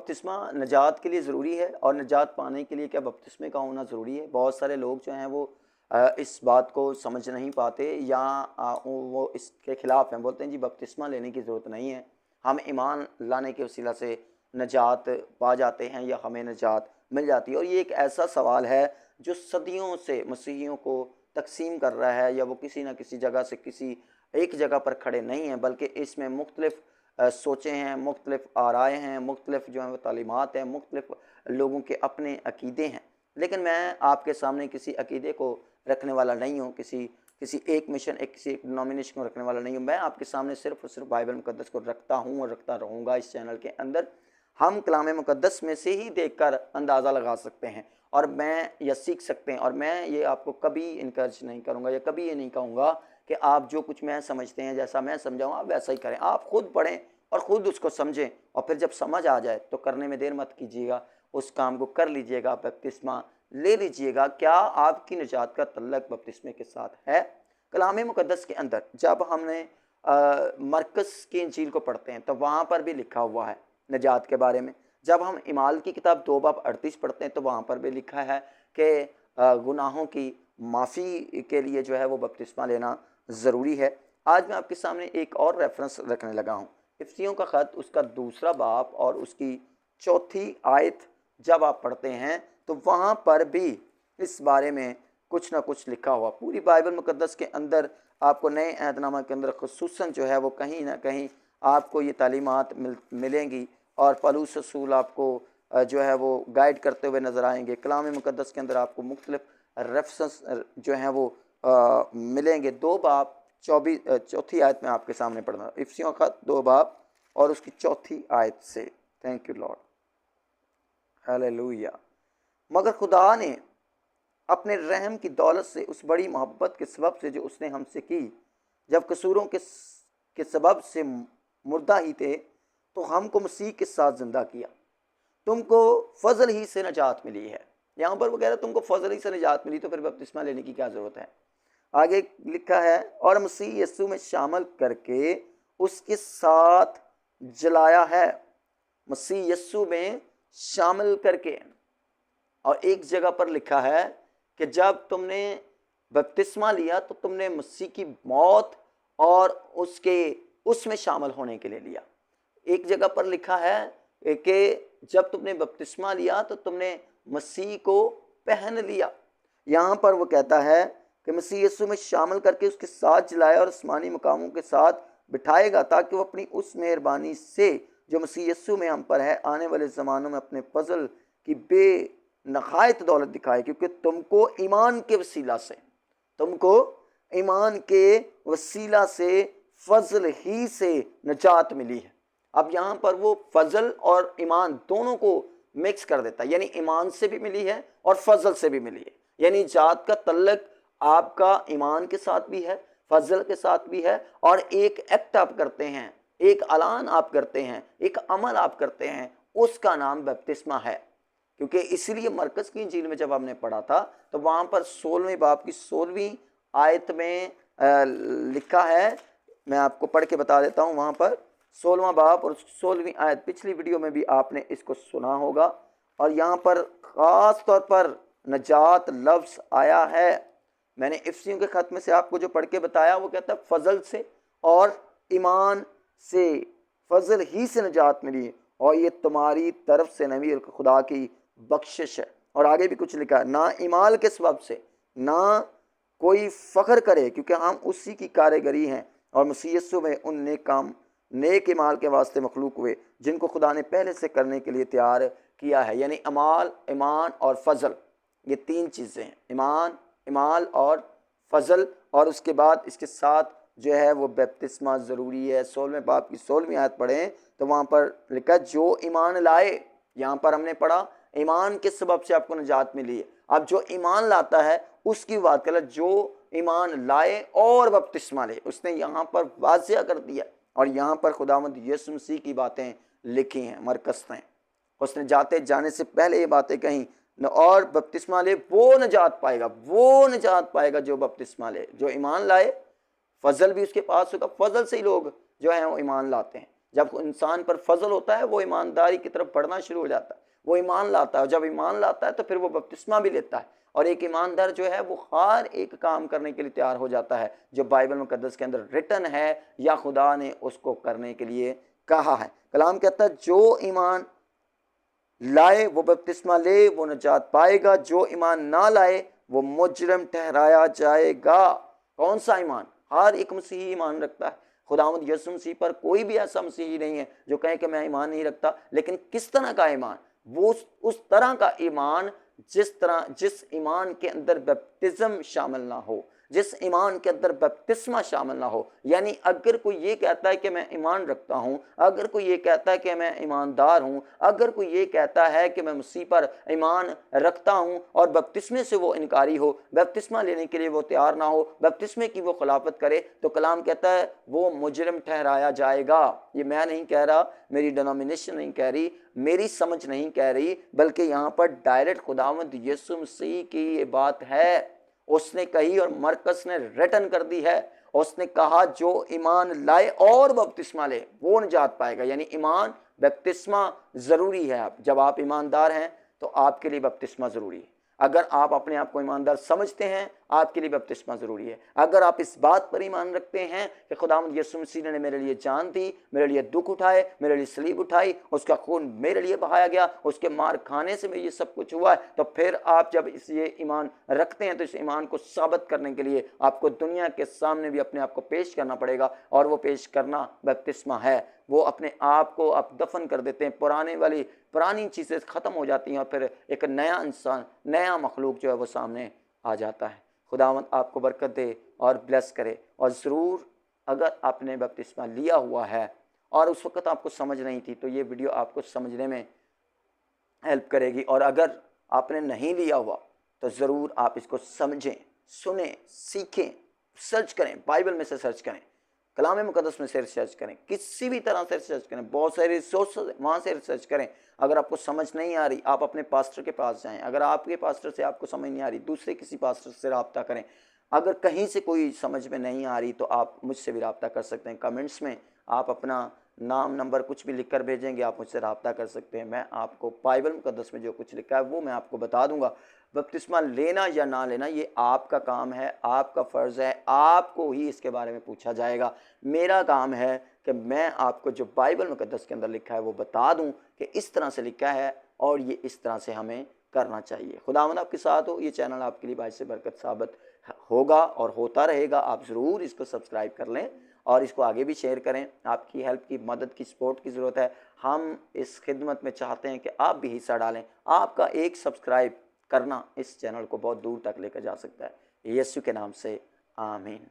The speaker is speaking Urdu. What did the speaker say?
بپتسمہ نجات کے لیے ضروری ہے اور نجات پانے کے لیے کیا بپتسمے کا ہونا ضروری ہے؟ بہت سارے لوگ جو ہیں وہ اس بات کو سمجھ نہیں پاتے یا وہ اس کے خلاف ہیں، بولتے ہیں جی بپتسمہ لینے کی ضرورت نہیں ہے، ہم ایمان لانے کے وسیلہ سے نجات پا جاتے ہیں یا ہمیں نجات مل جاتی ہے۔ اور یہ ایک ایسا سوال ہے جو صدیوں سے مسیحیوں کو تقسیم کر رہا ہے، یا وہ کسی نہ کسی جگہ سے کسی ایک جگہ پر کھڑے نہیں ہیں، بلکہ اس میں مختلف سوچیں ہیں، مختلف آرائیں ہیں، مختلف جو ہیں وہ تعلیمات ہیں، مختلف لوگوں کے اپنے عقیدے ہیں۔ لیکن میں آپ کے سامنے کسی عقیدے کو رکھنے والا نہیں ہوں، کسی ایک مشن کسی ایک ڈینومینیشن کو رکھنے والا نہیں ہوں۔ میں آپ کے سامنے صرف اور صرف بائبل مقدس کو رکھتا ہوں اور رکھتا رہوں گا۔ اس چینل کے اندر ہم کلام مقدس میں سے ہی دیکھ کر اندازہ لگا سکتے ہیں اور میں یا سیکھ سکتے ہیں، اور میں یہ آپ کو کبھی انکریج نہیں کروں گا یا کبھی یہ نہیں کہوں گا کہ آپ جو کچھ میں سمجھتے ہیں جیسا میں سمجھاؤں آپ ویسا ہی کریں۔ آپ خود پڑھیں اور خود اس کو سمجھیں، اور پھر جب سمجھ آ جائے تو کرنے میں دیر مت کیجیے گا، اس کام کو کر لیجیے گا، بپتسمہ لے لیجیے گا۔ کیا آپ کی نجات کا تعلق بپتسمے کے ساتھ ہے؟ کلام مقدس کے اندر جب ہم نے مرکز کی انجیل کو پڑھتے ہیں تو وہاں پر بھی لکھا ہوا ہے نجات کے بارے میں۔ جب ہم اعمال کی کتاب 2:38 پڑھتے ہیں تو وہاں پر بھی لکھا ہے کہ گناہوں کی معافی کے لیے جو ہے وہ بپتسمہ لینا ضروری ہے۔ آج میں آپ کے سامنے ایک اور ریفرنس رکھنے لگا ہوں، افسیوں کا خط اس کا 2 باب اور اس کی 4 آیت جب آپ پڑھتے ہیں تو وہاں پر بھی اس بارے میں کچھ نہ کچھ لکھا ہوا۔ پوری بائبل مقدس کے اندر آپ کو نئے عہد نامہ کے اندر خصوصاً جو ہے وہ کہیں نہ کہیں آپ کو یہ تعلیمات ملیں گی، اور پولس رسول آپ کو جو ہے وہ گائیڈ کرتے ہوئے نظر آئیں گے۔ کلام مقدس کے اندر آپ کو مختلف ریفرنس جو ہیں وہ ملیں گے۔ 2 باب 4 آیت میں آپ کے سامنے پڑھنا، افسیوں کا خط 2 باب اور اس کی 4 آیت سے۔ Thank you lord, hallelujah. مگر خدا نے اپنے رحم کی دولت سے اس بڑی محبت کے سبب سے جو اس نے ہم سے کی، جب قصوروں کے سبب سے مردہ ہی تھے تو ہم کو مسیح کے ساتھ زندہ کیا۔ تم کو فضل ہی سے نجات ملی ہے۔ یہاں پر وہ کہہ رہا ہے تم کو فضل ہی سے نجات ملی، تو پھر بپتسمہ لینے کی کیا ضرورت ہے؟ آگے لکھا ہے اور مسیح یسوع میں شامل کر کے اس کے ساتھ جلایا ہے۔ مسیح یسوع میں شامل کر کے، اور ایک جگہ پر لکھا ہے کہ جب تم نے بپتسمہ لیا تو تم نے مسیح کی موت اور اس میں شامل ہونے کے لیے لیا۔ ایک جگہ پر لکھا ہے کہ جب تم نے بپتسمہ لیا تو تم نے مسیح کو پہن لیا۔ یہاں پر وہ کہتا ہے کہ مسیح یسوع میں شامل کر کے اس کے ساتھ جلایا اور آسمانی مقاموں کے ساتھ بٹھائے گا، تاکہ وہ اپنی اس مہربانی سے جو مسیح یسوع میں ہم پر ہے آنے والے زمانوں میں اپنے فضل کی بے نہایت دولت دکھائے، کیونکہ تم کو ایمان کے وسیلہ سے فضل ہی سے نجات ملی ہے۔ اب یہاں پر وہ فضل اور ایمان دونوں کو مکس کر دیتا ہے، یعنی ایمان سے بھی ملی ہے اور فضل سے بھی ملی ہے۔ یعنی نجات کا تعلق آپ کا ایمان کے ساتھ بھی ہے، فضل کے ساتھ بھی ہے، اور ایک ایکٹ آپ کرتے ہیں، ایک اعلان آپ کرتے ہیں، ایک عمل آپ کرتے ہیں، اس کا نام بپتسمہ ہے۔ کیونکہ اسی لیے مرکز کی انجیل میں جب ہم نے پڑھا تھا تو وہاں پر 16 باب کی 16 آیت میں لکھا ہے، میں آپ کو پڑھ کے بتا دیتا ہوں۔ وہاں پر 16 باب اور 16 آیت، پچھلی ویڈیو میں بھی آپ نے اس کو سنا ہوگا، اور یہاں پر خاص طور پر نجات لفظ آیا ہے۔ میں نے افسیوں کے خط میں سے آپ کو جو پڑھ کے بتایا وہ کہتا ہے فضل سے اور ایمان سے، فضل ہی سے نجات ملی، اور یہ تمہاری طرف سے نبی خدا کی بخشش ہے۔ اور آگے بھی کچھ لکھا ہے، نہ ایمال کے سبب سے نہ کوئی فخر کرے، کیونکہ ہم اسی کی کارگری ہیں اور مسیح یسوع میں ان نیک اعمال کے واسطے مخلوق ہوئے جن کو خدا نے پہلے سے کرنے کے لیے تیار کیا ہے۔ یعنی اعمال، ایمان اور فضل، یہ 3 چیزیں ہیں، ایمان، اعمال اور فضل، اور اس کے بعد اس کے ساتھ جو ہے وہ بپتسمہ ضروری ہے۔ 16 باب کی 16 آیت پڑھیں تو وہاں پر لکھا جو ایمان لائے، یہاں پر ہم نے پڑھا ایمان کے سبب سے آپ کو نجات ملی ہے۔ اب جو ایمان لاتا ہے اس کی بات کر، جو ایمان لائے اور بپتسمہ لے، اس نے یہاں پر واضح کر دیا، اور یہاں پر خداوند یسوع مسیح کی باتیں لکھی ہیں، مرکز ہیں۔ اس نے جانے سے پہلے یہ باتیں کہیں، اور بپتسمہ لے وہ نجات پائے گا، وہ نجات پائے گا جو بپتسمہ لے، جو ایمان لائے۔ فضل بھی اس کے پاس ہوگا، فضل سے ہی لوگ جو ہیں وہ ایمان لاتے ہیں۔ جب انسان پر فضل ہوتا ہے وہ ایمانداری کی طرف بڑھنا شروع ہو جاتا ہے، وہ ایمان لاتا ہے، اور جب ایمان لاتا ہے تو پھر وہ بپتسمہ بھی لیتا ہے، اور ایک ایماندار جو ہے وہ ہر ایک کام کرنے کے لیے تیار ہو جاتا ہے جو بائبل مقدس کے اندر ریٹن ہے یا خدا نے اس کو کرنے کے لیے کہا ہے۔ کلام کہتا ہے جو ایمان لائے وہ بپتسمہ لے وہ نجات پائے گا، جو ایمان نہ لائے وہ مجرم ٹھہرایا جائے گا۔ کون سا ایمان؟ ہر ایک مسیحی ایمان رکھتا ہے، خداوند یسوع مسیح پر کوئی بھی ایسا مسیحی نہیں ہے جو کہے کہ میں ایمان نہیں رکھتا، لیکن کس طرح کا ایمان؟ وہ اس طرح کا ایمان جس ایمان کے اندر بپتسم شامل نہ ہو، جس ایمان کے اندر بپتسمہ شامل نہ ہو۔ یعنی اگر کوئی یہ کہتا ہے کہ میں ایمان رکھتا ہوں، اگر کوئی یہ کہتا ہے کہ میں ایماندار ہوں، اگر کوئی یہ کہتا ہے کہ میں مسیح پر ایمان رکھتا ہوں اور بپتسمے سے وہ انکاری ہو، بپتسمہ لینے کے لیے وہ تیار نہ ہو، بپتسمے کی وہ خلافت کرے، تو کلام کہتا ہے وہ مجرم ٹھہرایا جائے گا۔ یہ میں نہیں کہہ رہا، میری ڈینومینیشن نہیں کہہ رہی، میری سمجھ نہیں کہہ رہی، بلکہ یہاں پر ڈائریکٹ خداوند یسوع مسیح کی یہ بات ہے، اس نے کہی اور مرکز نے ریٹن کر دی ہے۔ اس نے کہا جو ایمان لائے اور بپتسمہ لے وہ نجات پائے گا۔ یعنی ایمان، بپتسمہ ضروری ہے۔ جب آپ ایماندار ہیں تو آپ کے لیے بپتسمہ ضروری ہے۔ اگر آپ اپنے آپ کو ایماندار سمجھتے ہیں آپ کے لیے بپتسمہ ضروری ہے۔ اگر آپ اس بات پر ایمان رکھتے ہیں کہ خداوند یسوع مسیح نے میرے لیے جان دی، میرے لیے دکھ اٹھائے، میرے لیے صلیب اٹھائی، اس کا خون میرے لیے بہایا گیا، اس کے مار کھانے سے یہ سب کچھ ہوا ہے، تو پھر آپ جب یہ ایمان رکھتے ہیں تو اس ایمان کو ثابت کرنے کے لیے آپ کو دنیا کے سامنے بھی اپنے آپ کو پیش کرنا پڑے گا، اور وہ پیش کرنا بپتسمہ ہے۔ وہ اپنے آپ کو آپ دفن کر دیتے ہیں، پرانی چیزیں ختم ہو جاتی ہیں، اور پھر ایک نیا انسان، نیا مخلوق جو ہے وہ سامنے آ جاتا ہے۔ خداوند آپ کو برکت دے اور بلیس کرے۔ اور ضرور اگر آپ نے بپتسمہ لیا ہوا ہے اور اس وقت آپ کو سمجھ نہیں تھی تو یہ ویڈیو آپ کو سمجھنے میں ہیلپ کرے گی، اور اگر آپ نے نہیں لیا ہوا تو ضرور آپ اس کو سمجھیں، سنیں، سیکھیں، سرچ کریں، بائبل میں سے سرچ کریں، کلام مقدس میں سے ریسرچ کریں، کسی بھی طرح سے ریسرچ کریں، بہت سارے ریسورسز وہاں سے ریسرچ کریں۔ اگر آپ کو سمجھ نہیں آ رہی آپ اپنے پاسٹر کے پاس جائیں، اگر آپ کے پاسٹر سے آپ کو سمجھ نہیں آ رہی دوسرے کسی پاسٹر سے رابطہ کریں، اگر کہیں سے کوئی سمجھ میں نہیں آ رہی تو آپ مجھ سے بھی رابطہ کر سکتے ہیں۔ کمنٹس میں آپ اپنا نام، نمبر کچھ بھی لکھ کر بھیجیں گے، آپ مجھ سے رابطہ کر سکتے ہیں۔ میں آپ کو بائبل مقدس میں جو کچھ لکھا ہے وہ میں آپ کو بتا دوں گا۔ بپتسمہ لینا یا نہ لینا یہ آپ کا کام ہے، آپ کا فرض ہے، آپ کو ہی اس کے بارے میں پوچھا جائے گا۔ میرا کام ہے کہ میں آپ کو جو بائبل مقدس کے اندر لکھا ہے وہ بتا دوں کہ اس طرح سے لکھا ہے اور یہ اس طرح سے ہمیں کرنا چاہیے۔ خداوند آپ کے ساتھ ہو۔ یہ چینل آپ کے لیے باعث برکت ثابت ہوگا اور ہوتا رہے گا۔ آپ ضرور اس کو سبسکرائب کر لیں اور اس کو آگے بھی شیئر کریں۔ آپ کی ہیلپ کی، مدد کی، سپورٹ کی ضرورت ہے۔ ہم اس خدمت میں چاہتے ہیں کہ آپ بھی حصہ ڈالیں۔ آپ کا ایک سبسکرائب کرنا اس چینل کو بہت دور تک لے کر جا سکتا ہے۔ یسوع کے نام سے آمین۔